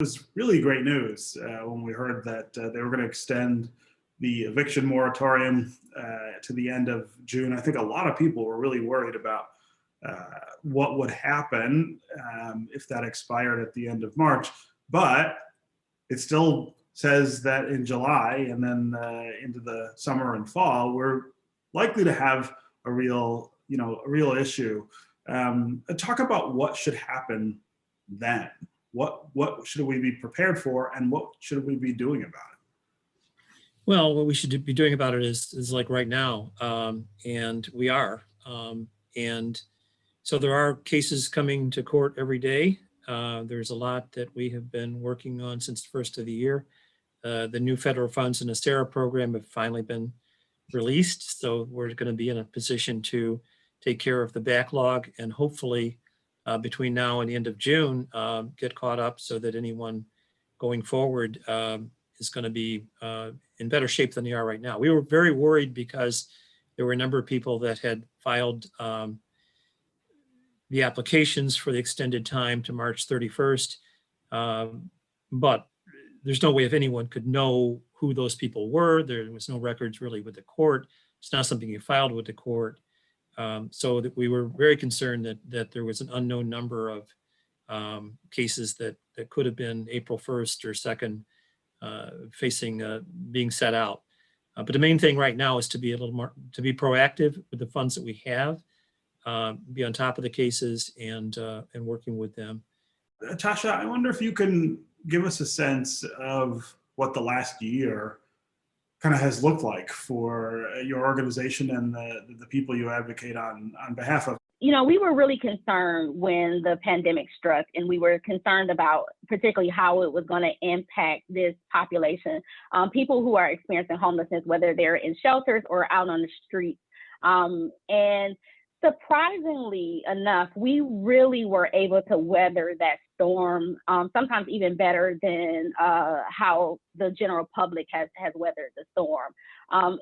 Was really great news when we heard that they were going to extend the eviction moratorium to the end of June. I think a lot of people were really worried about what would happen if that expired at the end of March. But it still says that in July and then into the summer and fall, we're likely to have a real issue. Talk about what should happen then. What should we be prepared for, and what should we be doing about it? Well, what we should be doing about it is like right now, and we are. And so there are cases coming to court every day. There's a lot that we have been working on since the first of the year. The new federal funds in the Cera program have finally been released, so we're going to be in a position to take care of the backlog and hopefully between now and the end of June, get caught up so that anyone going forward is going to be in better shape than they are right now. We were very worried because there were a number of people that had filed the applications for the extended time to March 31st, but there's no way if anyone could know who those people were. There was no records really with the court. It's not something you filed with the court. So that we were very concerned that there was an unknown number of cases that could have been April 1st or 2nd facing being set out. But the main thing right now is to be a little more, to be proactive with the funds that we have, be on top of the cases and working with them. Tasha, I wonder if you can give us a sense of what the last year kind of has looked like for your organization and the people you advocate on behalf of. You know, we were really concerned when the pandemic struck, and we were concerned about particularly how it was going to impact this population, people who are experiencing homelessness, whether they're in shelters or out on the streets. And surprisingly enough, we really were able to weather that storm, sometimes even better than how the general public has weathered the storm.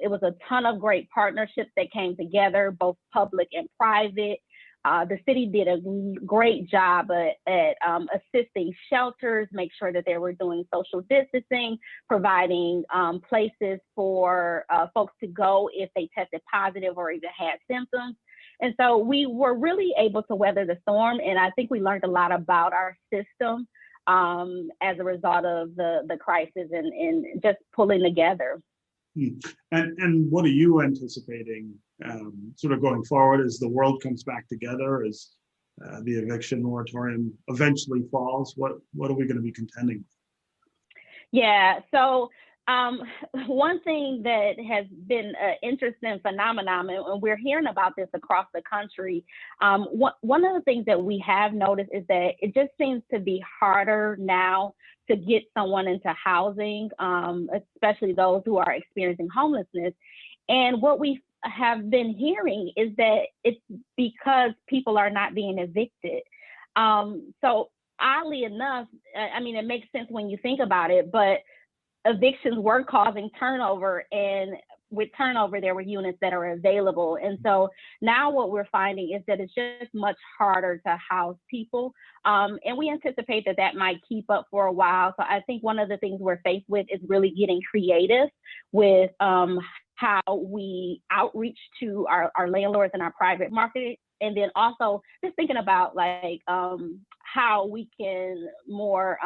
It was a ton of great partnerships that came together, both public and private. The city did a great job at assisting shelters, make sure that they were doing social distancing, providing places for folks to go if they tested positive or even had symptoms. And so we were really able to weather the storm. And I think we learned a lot about our system as a result of the crisis and just pulling together. And what are you anticipating sort of going forward as the world comes back together, as the eviction moratorium eventually falls? What are we going to be contending with? Yeah, so one thing that has been an interesting phenomenon, and we're hearing about this across the country, one of the things that we have noticed is that it just seems to be harder now to get someone into housing, especially those who are experiencing homelessness. And what we have been hearing is that it's because people are not being evicted. So oddly enough, I mean, it makes sense when you think about it, but evictions were causing turnover, and with turnover, there were units that are available. And so now what we're finding is that it's just much harder to house people. And we anticipate that might keep up for a while. So I think one of the things we're faced with is really getting creative with how we outreach to our landlords and our private market. And then also just thinking about like how we can more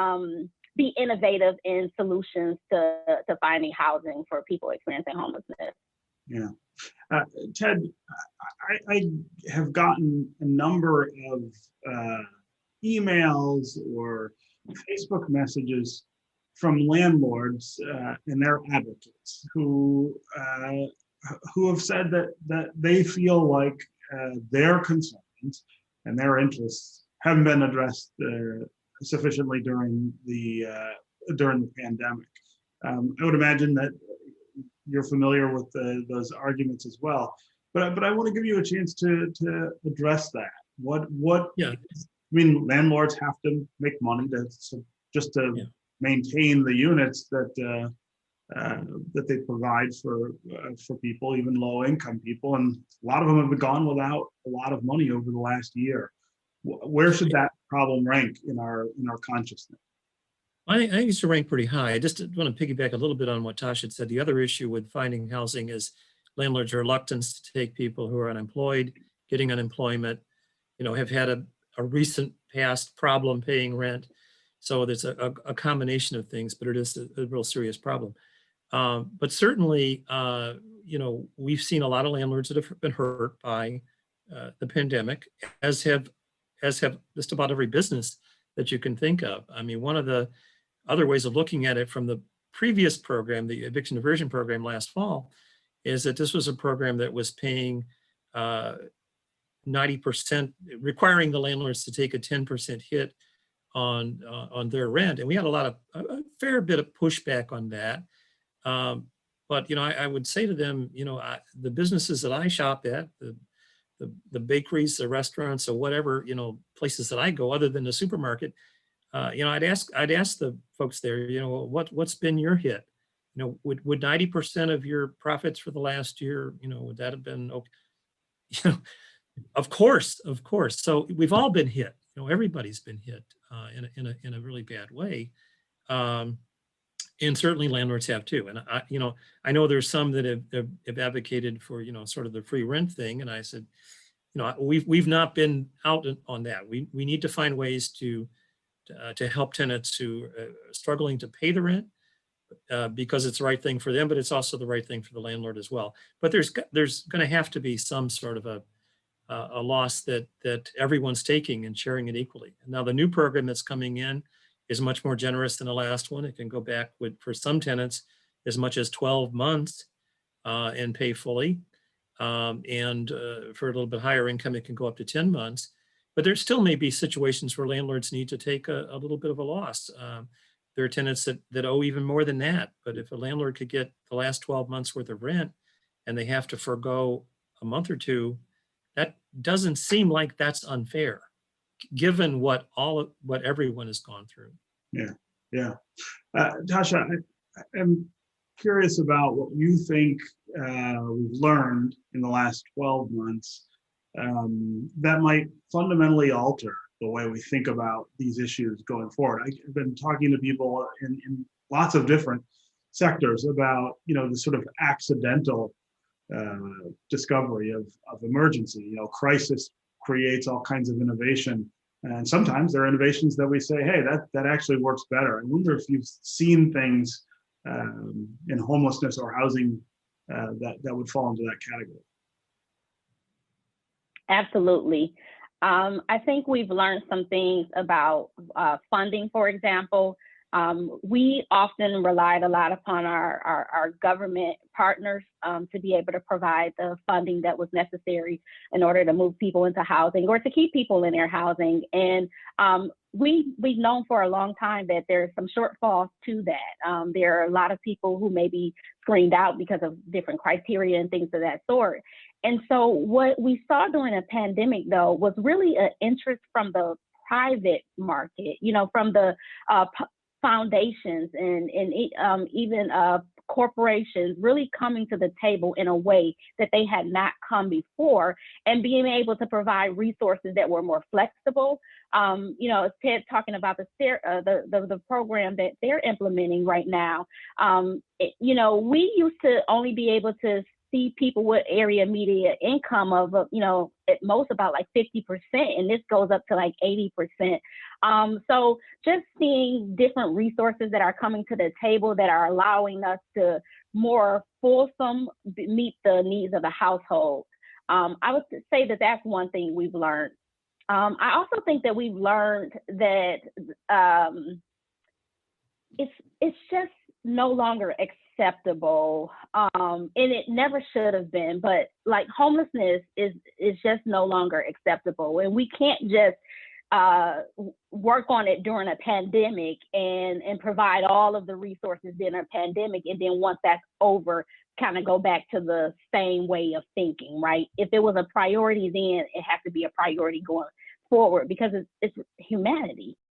be innovative in solutions to finding housing for people experiencing homelessness. Yeah. Ted, I have gotten a number of emails or Facebook messages from landlords and their advocates who have said that they feel like their concerns and their interests haven't been addressed sufficiently during the pandemic. I would imagine that you're familiar with those arguments as well, but I want to give you a chance to address that. What? Yeah. I mean, landlords have to make money to maintain the units that they provide for people, even low income people, and a lot of them have gone without a lot of money over the last year. Where should that problem rank in our consciousness? I think it's ranked pretty high. I just want to piggyback a little bit on what Tasha had said. The other issue with finding housing is landlords' reluctance to take people who are unemployed, getting unemployment, have had a recent past problem paying rent. So there's a combination of things, but it is a real serious problem. But certainly, we've seen a lot of landlords that have been hurt by the pandemic, as have just about every business that you can think of. I mean, one of the other ways of looking at it from the previous program, the eviction diversion program last fall, is that this was a program that was paying 90%, requiring the landlords to take a 10% hit on their rent. And we had a fair bit of pushback on that. But, I would say to them, the businesses that I shop at, the bakeries, the restaurants, or whatever, places that I go other than the supermarket, I'd ask the folks there, what's been your hit? Would 90% of your profits for the last year, would that have been okay? Of course. So we've all been hit. Everybody's been hit in a really bad way. And certainly landlords have too. And I know there's some that have advocated for, sort of the free rent thing. And I said, we've not been out on that. We need to find ways to help tenants who are struggling to pay the rent because it's the right thing for them, but it's also the right thing for the landlord as well. But there's going to have to be some sort of a loss that everyone's taking and sharing it equally. Now, the new program that's coming in is much more generous than the last one. It can go back for some tenants as much as 12 months and pay fully. And for a little bit higher income, it can go up to 10 months. But there still may be situations where landlords need to take a little bit of a loss. There are tenants that owe even more than that. But if a landlord could get the last 12 months worth of rent and they have to forego a month or two, that doesn't seem like that's unfair, given what everyone has gone through. Yeah. Tasha, I'm curious about what you think we've learned in the last 12 months that might fundamentally alter the way we think about these issues going forward. I've been talking to people in lots of different sectors about, the sort of accidental discovery of emergency. Crisis creates all kinds of innovation. And sometimes there are innovations that we say, hey, that actually works better. I wonder if you've seen things in homelessness or housing that would fall into that category. Absolutely. I think we've learned some things about funding, for example. We often relied a lot upon our government partners to be able to provide the funding that was necessary in order to move people into housing or to keep people in their housing. And we've known for a long time that there's some shortfalls to that. There are a lot of people who may be screened out because of different criteria and things of that sort. And so what we saw during the pandemic, though, was really an interest from the private market, from the foundations and even corporations really coming to the table in a way that they had not come before, and being able to provide resources that were more flexible. As Ted talking about the program that they're implementing right now. We used to only be able to see people with area median income of, at most about like 50%, and this goes up to like 80%. So just seeing different resources that are coming to the table that are allowing us to more fulsome meet the needs of the household. I would say that that's one thing we've learned. I also think that we've learned that it's just no longer acceptable, and it never should have been, but like homelessness is just no longer acceptable, and we can't just work on it during a pandemic and provide all of the resources during a pandemic, and then once that's over, kind of go back to the same way of thinking, right? If it was a priority then, it has to be a priority going forward, because it's humanity.